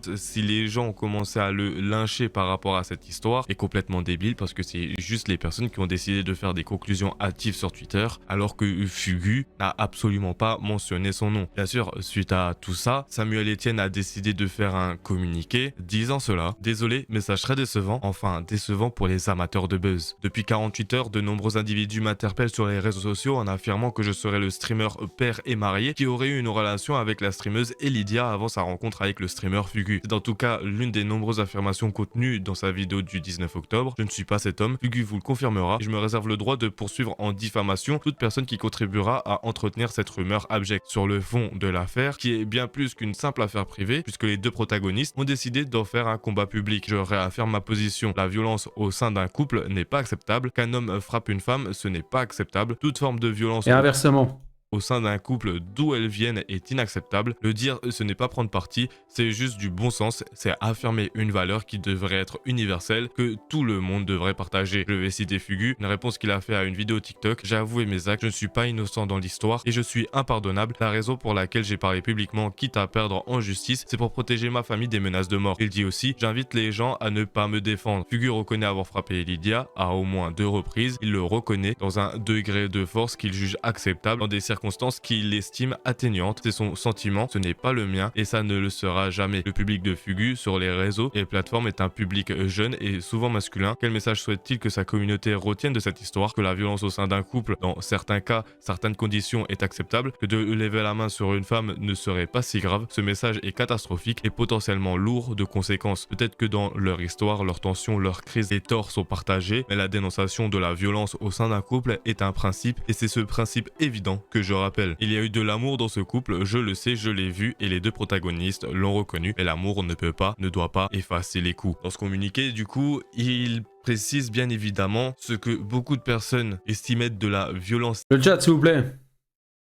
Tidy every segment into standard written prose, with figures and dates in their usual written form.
fait, si les gens ont commencé à le lyncher par rapport à cette histoire, est complètement débile parce que c'est juste les personnes qui ont décidé de faire des conclusions hâtives sur Twitter, alors que Fugu n'a absolument pas mentionné son nom. Bien sûr, suite à tout ça, Samuel Etienne a décidé de faire un communiqué disant cela. Désolé, message très décevant, enfin décevant pour les amateurs de buzz. Depuis 48 heures, de nombreux individus m'interpellent sur les réseaux sociaux en affirmant que je serais le streamer père et marié qui aurait eu une relation avec la streameuse Elidia avant sa rencontre avec le streamer Fugu. C'est en tout cas l'une des nombreuses affirmations contenues dans sa vidéo du 19 octobre. Je ne suis pas cet homme, Fugu vous le confirmera, et je me réserve le droit de poursuivre en diffamation toute personne qui contribuera à entretenir cette rumeur abjecte. Sur le fond de l'affaire, qui est bien plus qu'une simple affaire privée, puisque les deux protagonistes ont décidé d'en faire un combat public. Je réaffirme ma position. La violence au sein d'un couple n'est pas acceptable. Qu'un homme frappe une femme, ce n'est pas acceptable. Toute forme de violence... Et inversement. Au sein d'un couple d'où elles viennent est inacceptable. Le dire, ce n'est pas prendre parti, c'est juste du bon sens, c'est affirmer une valeur qui devrait être universelle, que tout le monde devrait partager. Je vais citer Fugu, une réponse qu'il a fait à une vidéo TikTok. J'ai avoué mes actes, je ne suis pas innocent dans l'histoire et je suis impardonnable. La raison pour laquelle j'ai parlé publiquement, quitte à perdre en justice, c'est pour protéger ma famille des menaces de mort. Il dit aussi, j'invite les gens à ne pas me défendre. Fugu reconnaît avoir frappé Elidia à au moins 2 reprises. Il le reconnaît dans un degré de force qu'il juge acceptable dans des circonstances qu'il estime atteignantes. C'est son sentiment, ce n'est pas le mien et ça ne le sera jamais. Le public de Fugu sur les réseaux et plateformes est un public jeune et souvent masculin. Quel message souhaite-t-il que sa communauté retienne de cette histoire? Que la violence au sein d'un couple, dans certains cas, certaines conditions, est acceptable? Que de lever la main sur une femme ne serait pas si grave? Ce message est catastrophique et potentiellement lourd de conséquences. Peut-être que dans leur histoire, leurs tensions, leurs crises et torts sont partagés, mais la dénonciation de la violence au sein d'un couple est un principe et c'est ce principe évident que je rappelle. Il y a eu de l'amour dans ce couple, je le sais, je l'ai vu et les deux protagonistes l'ont reconnu, mais l'amour ne peut pas, ne doit pas effacer les coups. Dans ce communiqué, du coup, il précise bien évidemment ce que beaucoup de personnes estiment être de la violence Le chat, s'il vous plaît.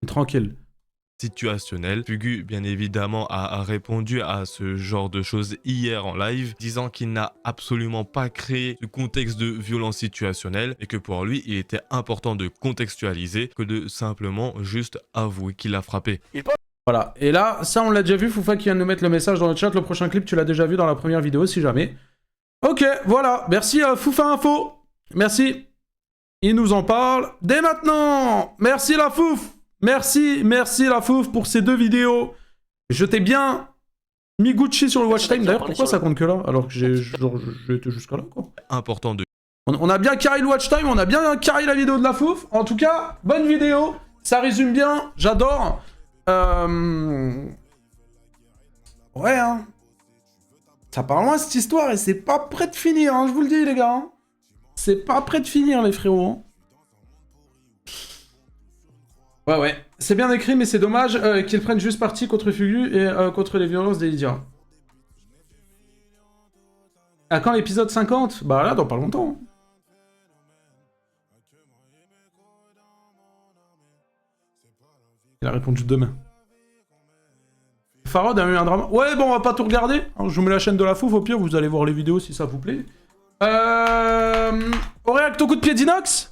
Tranquille. situationnel. Fugu, bien évidemment, a répondu à ce genre de choses hier en live, disant qu'il n'a absolument pas créé ce contexte de violence situationnelle et que pour lui, il était important de contextualiser que de simplement juste avouer qu'il a frappé. Voilà. Et là, ça, on l'a déjà vu. Foufa qui vient de nous mettre le message dans le chat. Le prochain clip, tu l'as déjà vu dans la première vidéo, si jamais. Ok, voilà. Merci Foufa Info. Merci. Il nous en parle dès maintenant. Merci la Fouf. Merci la Fouf pour ces 2 vidéos. Je t'ai bien mis Gucci sur le watch time. D'ailleurs, pourquoi ça compte que là? Alors que j'ai été jusqu'à là, quoi. Important de... On a bien carré le watch time, on a bien carré la vidéo de la Fouf. En tout cas, bonne vidéo. Ça résume bien, j'adore. Ouais, hein. Ça part loin cette histoire et c'est pas prêt de finir, hein, je vous le dis, les gars. Hein. C'est pas prêt de finir, les frérots. Hein. Ouais. C'est bien écrit, mais c'est dommage qu'ils prennent juste parti contre Fugu et contre les violences d'Elidia. À quand l'épisode 50? Bah là, dans pas longtemps. Il a répondu demain. Farod a eu un drama. Ouais, bon, on va pas tout regarder. Je vous mets la chaîne de la Fouf, au pire, vous allez voir les vidéos si ça vous plaît. Auréac, ton coup de pied d'Inox?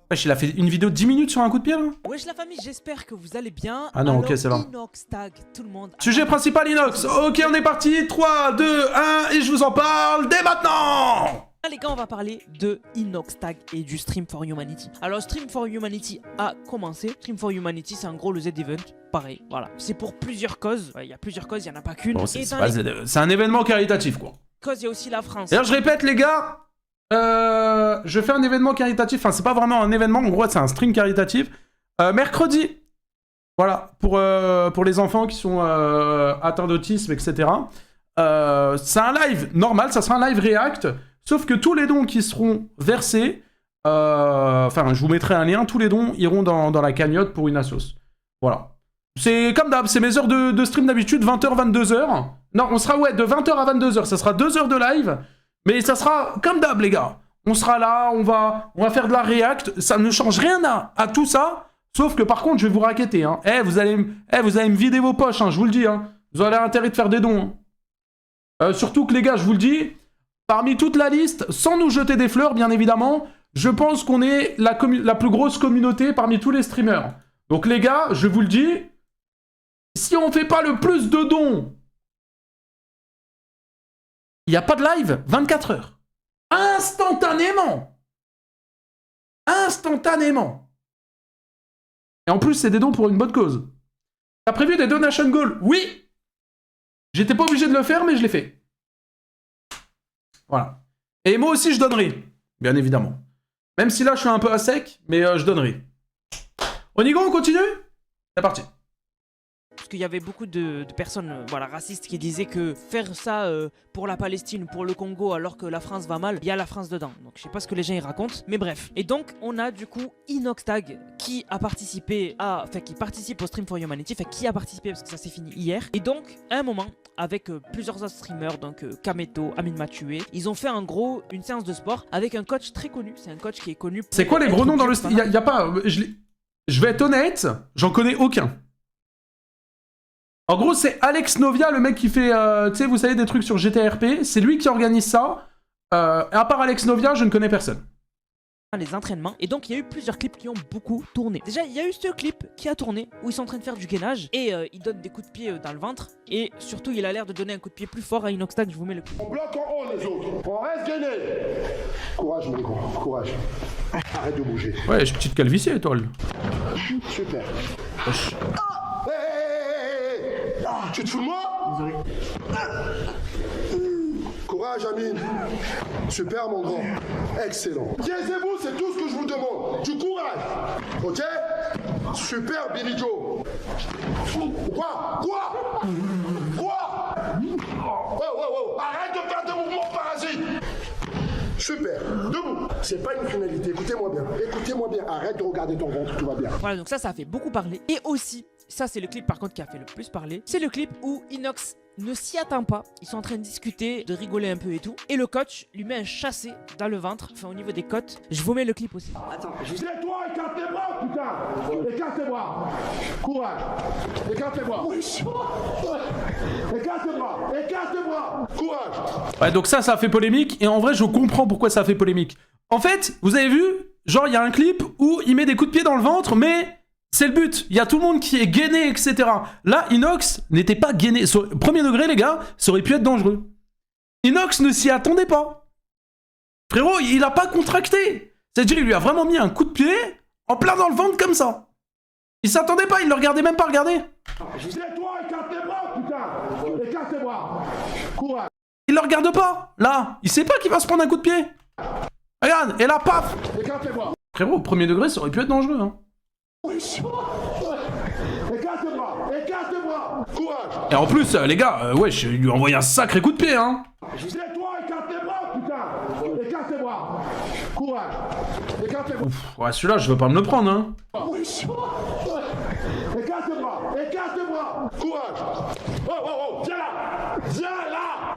Wesh, il a fait une vidéo de 10 minutes sur un coup de pied, là. Wesh la famille, j'espère que vous allez bien. Ah non, alors, ok, c'est bon. Inox tag, tout le monde. Sujet principal, Inox. Ok, on est parti. 3, 2, 1, et je vous en parle dès maintenant. Les gars, on va parler de Inox Tag et du Stream for Humanity. Alors, Stream for Humanity a commencé. Stream for Humanity, c'est en gros le Z-Event. Pareil, voilà. C'est pour plusieurs causes. Il y a plusieurs causes, il n'y en a pas qu'une. Bon, c'est un événement caritatif, quoi. Cause, il y a aussi la France. D'ailleurs, je répète, les gars, je fais un événement caritatif. Enfin, c'est pas vraiment un événement. En gros, c'est un stream caritatif. Mercredi. Voilà, pour les enfants qui sont atteints d'autisme, etc. C'est un live normal, ça sera un live react. Sauf que tous les dons qui seront versés, enfin, je vous mettrai un lien, tous les dons iront dans la cagnotte pour une assos. Voilà. C'est comme d'hab, c'est mes heures de stream d'habitude, 20h, 22h. Non, on sera, ouais, de 20h à 22h, ça sera 2 heures de live. Mais ça sera comme d'hab, les gars. On sera là, on va faire de la react. Ça ne change rien à tout ça. Sauf que par contre, je vais vous raqueter. Hein. Vous allez me vider vos poches, hein, je vous le dis. Hein. Vous avez intérêt de faire des dons. Hein. Surtout que les gars, je vous le dis, parmi toute la liste, sans nous jeter des fleurs, bien évidemment, je pense qu'on est la plus grosse communauté parmi tous les streamers. Donc les gars, je vous le dis, si on fait pas le plus de dons il n'y a pas de live 24 heures. Instantanément. Instantanément. Et en plus, c'est des dons pour une bonne cause. T'as prévu des donation goals? Oui. J'étais pas obligé de le faire, mais je l'ai fait. Voilà. Et moi aussi, je donnerai. Bien évidemment. Même si là, je suis un peu à sec, mais je donnerai. On y go, on continue? C'est parti. Parce qu'il y avait beaucoup de personnes voilà, racistes qui disaient que faire ça pour la Palestine, pour le Congo, alors que la France va mal, il y a la France dedans. Donc je sais pas ce que les gens y racontent, mais bref. Et donc on a du coup Inoxtag qui a participé à... Enfin qui participe au Stream for Humanity, enfin qui a participé parce que ça s'est fini hier. Et donc à un moment, avec plusieurs autres streamers, donc Kameto, Amin Mathieu, ils ont fait en gros une séance de sport avec un coach très connu. C'est un coach qui est connu pour... C'est quoi les gros noms dans le... Il y a pas... Je vais être honnête, j'en connais aucun. En gros, c'est Alex Novia, le mec qui fait, tu sais, vous savez, des trucs sur GTRP. C'est lui qui organise ça. À part Alex Novia, je ne connais personne. Les entraînements. Et donc, il y a eu plusieurs clips qui ont beaucoup tourné. Déjà, il y a eu ce clip qui a tourné où ils sont en train de faire du gainage et ils donnent des coups de pied dans le ventre. Et surtout, il a l'air de donner un coup de pied plus fort à Inoxtag. Je vous mets le clip. On bloque en haut, les autres. On reste gainé. Courage, mon grand. Courage. Arrête de bouger. Ouais, j'ai petite calvitie, étoile. Super. Wesh. Tu te fous de moi? Courage, Amine. Super, mon grand. Excellent. Taisez-vous, c'est tout ce que je vous demande. Du courage. Ok? Super, Billy Joe. Quoi? Oh, arrête de faire des mouvements parasites. Super, debout. C'est pas une finalité, écoutez-moi bien. Arrête de regarder ton ventre, tout va bien. Voilà, donc ça a fait beaucoup parler. Et aussi, ça c'est le clip par contre qui a fait le plus parler. C'est le clip où Inox ne s'y attend pas. Ils sont en train de discuter, de rigoler un peu et tout. Et le coach lui met un chassé dans le ventre, enfin au niveau des côtes. Je vous mets le clip aussi. Attends, c'est toi, écarte tes bras, putain. Écarte tes bras. Courage. Écarte tes bras. Écarte tes bras. Courage. Ouais, donc ça a fait polémique. Et en vrai, je comprends pourquoi ça a fait polémique. En fait, vous avez vu, genre, il y a un clip où il met des coups de pied dans le ventre, mais... C'est le but, il y a tout le monde qui est gainé, etc. Là, Inox n'était pas gainé. Premier degré, les gars, ça aurait pu être dangereux. Inox ne s'y attendait pas. Frérot, il a pas contracté. C'est-à-dire, il lui a vraiment mis un coup de pied en plein dans le ventre comme ça. Il s'attendait pas, il le regardait même pas regarder. C'est toi, écarte tes bras, putain. Écarte tes bras. Courage. Il le regarde pas. Là, il sait pas qu'il va se prendre un coup de pied. Regarde, et là, paf. Écarte tes bras. Frérot, premier degré, ça aurait pu être dangereux, hein. Écarte tes bras, courage. Et en plus, les gars, wesh, il lui a envoyé un sacré coup de pied, hein. C'est toi, écarte tes bras, putain. Écarte tes bras, courage. Écarte tes bras. Ouf, ouais, celui-là, je veux pas me le prendre, hein. Écarte tes bras, courage. Oh, viens là.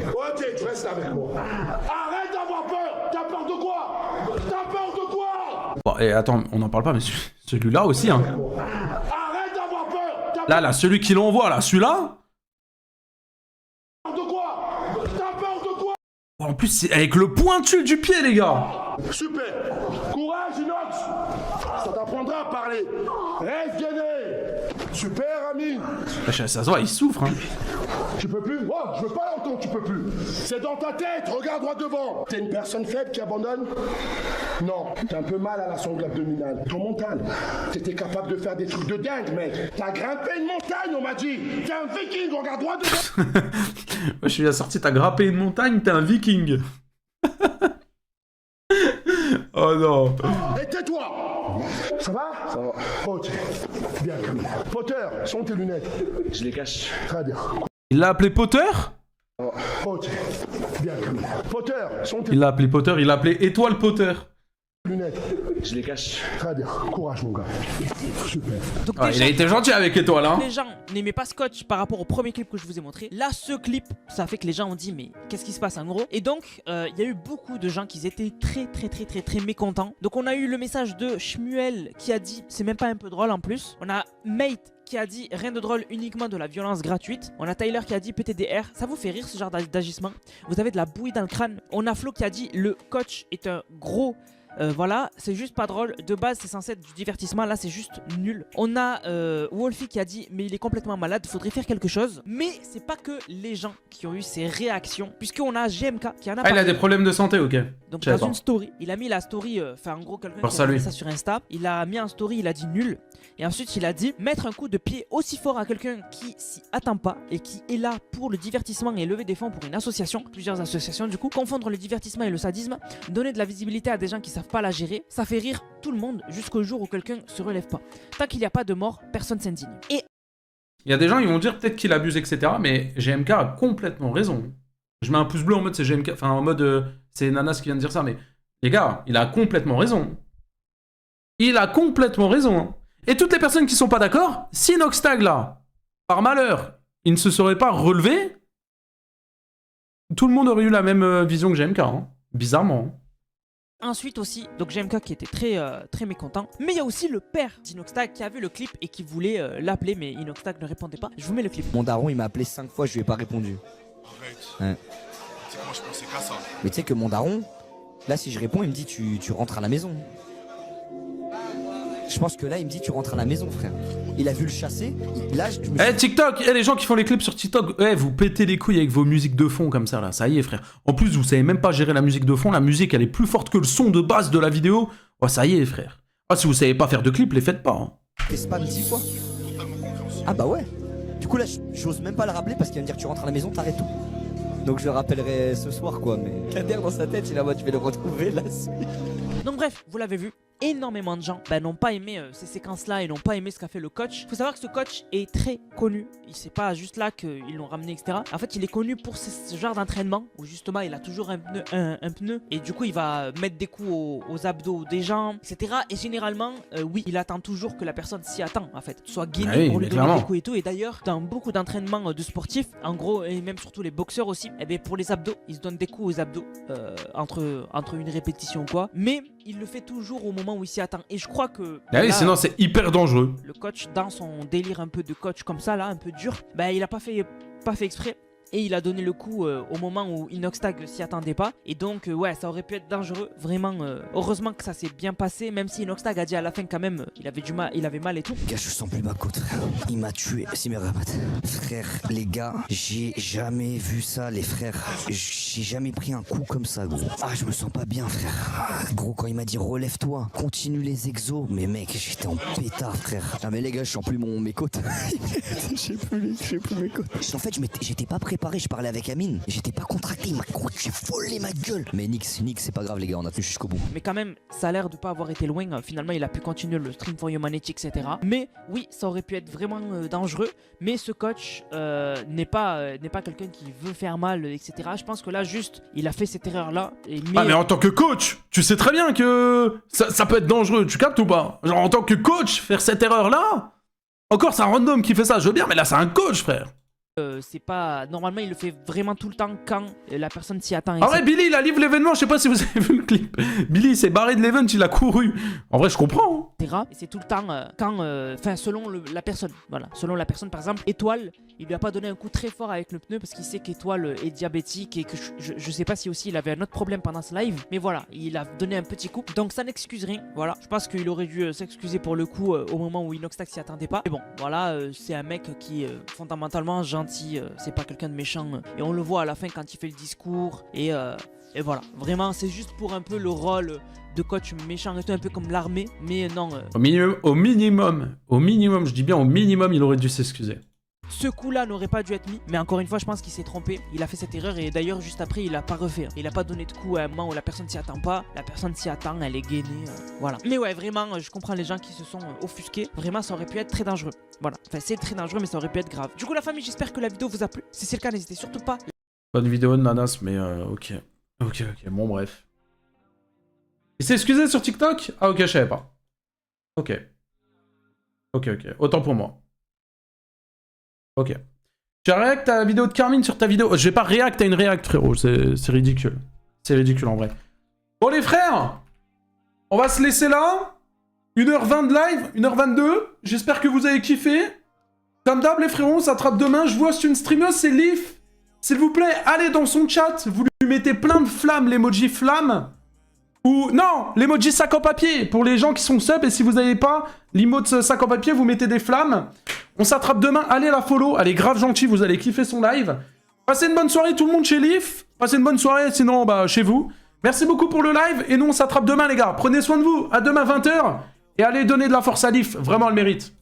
Ok, tu restes avec moi. Arrête d'avoir peur. T'as peur de quoi? Bon, et attends, on n'en parle pas, mais celui-là aussi, hein. Arrête d'avoir peur. Là, celui qui l'envoie, là, celui-là. T'as peur de quoi? En plus, c'est avec le pointu du pied, les gars. Super. Courage, Inox. Ça t'apprendra à parler. Reste gainé. Super, Amine. Ça se voit, il souffre, hein. Tu peux plus? Oh, je veux pas l'entendre, tu peux plus. C'est dans ta tête, regarde droit devant. T'es une personne faible qui abandonne? Non, t'as un peu mal à la sangle abdominale. Ton mental, t'étais capable de faire des trucs de dingue, mec. T'as grimpé une montagne, on m'a dit. T'es un viking, regarde droit devant. Je suis bien sorti, t'as grappé une montagne, t'es un viking. Oh non. Et tais-toi. Ça va? Ça va. Ok. Bien, comme Potter, sont tes lunettes? Je les cache. Très bien. Il l'a appelé Potter? Ok. Bien, comme Potter, sont tes Il l'a appelé Potter, il l'a appelé Étoile Potter. lunettes? Je les cache. Très bien. Courage, mon gars. Super. Donc Ah, il a été gentil avec Étoile, hein. les gens n'aimaient pas ce coach par rapport au premier clip que je vous ai montré. Là, ce clip, ça a fait que les gens ont dit mais qu'est-ce qui se passe en gros? Et donc, il y a eu beaucoup de gens qui étaient très mécontents. Donc on a eu le message de Shmuel qui a dit c'est même pas un peu drôle en plus. On a Mate qui a dit rien de drôle, uniquement de la violence gratuite. On a Tyler qui a dit PTDR. Ça vous fait rire ce genre d'agissement? Vous avez de la bouillie dans le crâne. On a Flo qui a dit le coach est un gros voilà, c'est juste pas drôle. De base, c'est censé être du divertissement. Là, c'est juste nul. On a Wolfie qui a dit, mais il est complètement malade, faudrait faire quelque chose. Mais c'est pas que les gens qui ont eu ces réactions, puisqu'on a GMK qui en a Ah, parlé. il a des problèmes de santé, ok. Donc Je savais dans pas. une story, il a mis la story, enfin en gros quelqu'un Force qui à a mis lui. ça sur Insta, il a mis en story, il a dit nul, et ensuite il a dit mettre un coup de pied aussi fort à quelqu'un qui s'y attend pas et qui est là pour le divertissement et lever des fonds pour une association, plusieurs associations du coup, confondre le divertissement et le sadisme, donner de la visibilité à des gens qui savent pas la gérer, ça fait rire tout le monde jusqu'au jour où quelqu'un se relève pas. Tant qu'il n'y a pas de mort, personne s'indigne. Et Il y a des gens, ils vont dire peut-être qu'il abuse, etc. Mais GMK a complètement raison. Je mets un pouce bleu en mode c'est GMK, enfin en mode c'est Nanas qui vient de dire ça, mais les gars, il a complètement raison. Il a complètement raison. Et toutes les personnes qui sont pas d'accord, si Noxtag là, par malheur, il ne se serait pas relevé, tout le monde aurait eu la même vision que GMK, hein. Bizarrement. ensuite aussi, donc GMK qui était très mécontent, mais il y a aussi le père d'Inoxtag qui a vu le clip et qui voulait l'appeler, mais Inoxtag ne répondait pas. Je vous mets le clip. Mon daron, il m'a appelé 5 fois, je lui ai pas répondu. Arrête. Ouais. C'est que moi je pensais qu'à ça. Mais tu sais que mon daron, là, si je réponds, il me dit tu rentres à la maison. Je pense que là, il me dit tu rentres à la maison, frère. Il a vu le chasser. Là, je me Eh TikTok, les gens qui font les clips sur TikTok, vous pétez les couilles avec vos musiques de fond comme ça là, ça y est frère. En plus vous savez même pas gérer la musique de fond, la musique elle est plus forte que le son de base de la vidéo. Oh ça y est frère. Ah si vous savez pas faire de clips, les faites pas. Hein. fais spam 10 fois. Ah bah ouais. Du coup là, j'ose même pas le rappeler parce qu'il va me dire tu rentres à la maison, t'arrêtes tout. Donc je le rappellerai ce soir quoi, mais Kader dans sa tête, il est en mode je vais le retrouver là. Donc bref, vous l'avez vu, énormément de gens n'ont pas aimé ces séquences-là et n'ont pas aimé ce qu'a fait le coach. Faut savoir que ce coach est très connu. C'est pas juste là qu'ils l'ont ramené, etc. En fait, il est connu pour ce genre d'entraînement où justement il a toujours un pneu et du coup il va mettre des coups aux abdos des gens, etc. Et généralement, oui, il attend toujours que la personne s'y attend en fait, soit gainé Ah oui, pour lui mais donner clairement. des coups et tout. Et d'ailleurs, dans beaucoup d'entraînements de sportifs, en gros, et même surtout les boxeurs aussi, eh bien, pour les abdos, ils se donnent des coups aux abdos entre une répétition ou quoi. Mais il le fait toujours au moment où il s'y attend. Et je crois que Ah oui, là, sinon c'est hyper dangereux. le coach, dans son délire un peu de coach comme ça, là, un peu dur, il a pas fait exprès. Et il a donné le coup au moment où Inoxtag s'y attendait pas. Et donc, ouais, ça aurait pu être dangereux. Vraiment, heureusement que ça s'est bien passé. Même si Inoxtag a dit à la fin, quand même, il avait mal et tout. Gars, je sens plus ma côte, frère. Il m'a tué, Simerabat. Frère, les gars, j'ai jamais vu ça, les frères. J'ai jamais pris un coup comme ça, gros. Ah, je me sens pas bien, frère. Gros, quand il m'a dit relève-toi, continue les exos. Mais mec, j'étais en pétard, frère. Ah, mais les gars, je sens plus mes côtes. j'ai plus mes côtes. En fait, j'étais pas préparé. Je parlais avec Amine, j'étais pas contracté, il m'a j'ai volé ma gueule. Mais Nix, c'est pas grave les gars, on a tenu jusqu'au bout. Mais quand même, ça a l'air de pas avoir été loin. Finalement, il a pu continuer le Stream for Humanity, etc. Mais oui, ça aurait pu être vraiment dangereux. Mais ce coach n'est pas quelqu'un qui veut faire mal, etc. Je pense que là, juste, il a fait cette erreur-là. Ah mais en tant que coach, tu sais très bien que ça peut être dangereux, tu captes ou pas? Genre en tant que coach, faire cette erreur-là? Encore c'est un random qui fait ça, je veux bien, mais là c'est un coach frère. c'est pas... Normalement, il le fait vraiment tout le temps quand la personne s'y attend. En vrai, Billy, il a livré l'événement, je sais pas si vous avez vu le clip. Billy, il s'est barré de l'event, il a couru. En vrai, je comprends. Hein. Et c'est tout le temps enfin selon la personne, voilà, selon la personne. Par exemple, Étoile, il lui a pas donné un coup très fort avec le pneu parce qu'il sait qu'Étoile est diabétique et que je sais pas si aussi il avait un autre problème pendant ce live, mais voilà, il a donné un petit coup, donc ça n'excuse rien. Voilà, je pense qu'il aurait dû s'excuser pour le coup au moment où Inoxtag s'y attendait pas. Mais bon, voilà, c'est un mec qui fondamentalement gentil, c'est pas quelqu'un de méchant, et on le voit à la fin quand il fait le discours et voilà, vraiment c'est juste pour un peu le rôle de coach méchant et tout, un peu comme l'armée, mais non. Au minimum, je dis bien au minimum, il aurait dû s'excuser. Ce coup-là n'aurait pas dû être mis, mais encore une fois, je pense qu'il s'est trompé. Il a fait cette erreur et d'ailleurs, juste après, il a pas refait. Il a pas donné de coup à un moment où la personne s'y attend pas. La personne s'y attend, elle est gainée, voilà. Mais ouais, vraiment, je comprends les gens qui se sont offusqués. Vraiment, ça aurait pu être très dangereux. Voilà, enfin, c'est très dangereux, mais ça aurait pu être grave. Du coup, la famille, j'espère que la vidéo vous a plu. Si c'est le cas, n'hésitez surtout pas. Bonne vidéo de Nanas, mais ok. Ok, bon, bref. Il s'est excusé sur TikTok? Ah, ok, je savais pas. Ok. Ok, autant pour moi. Ok. Tu as react à la vidéo de Carmine sur ta vidéo. Je vais pas react à une react, frérot. C'est ridicule. C'est ridicule en vrai. Bon, les frères, on va se laisser là. 1h20 de live, 1h22. J'espère que vous avez kiffé. Comme d'hab, les frérots, on s'attrape demain. Je vois c'est une streameuse, c'est Leaf. S'il vous plaît, allez dans son chat. Vous lui mettez plein de flammes, l'emoji flamme. Ou non, l'emoji sac en papier pour les gens qui sont sub. Et si vous n'avez pas l'emote sac en papier, vous mettez des flammes. On s'attrape demain. Allez la follow. Elle est grave gentille. Vous allez kiffer son live. Passez une bonne soirée tout le monde chez Leaf. Passez une bonne soirée sinon bah, chez vous. Merci beaucoup pour le live. Et nous on s'attrape demain les gars. Prenez soin de vous. À demain 20h. Et allez donner de la force à Leaf. Vraiment elle mérite.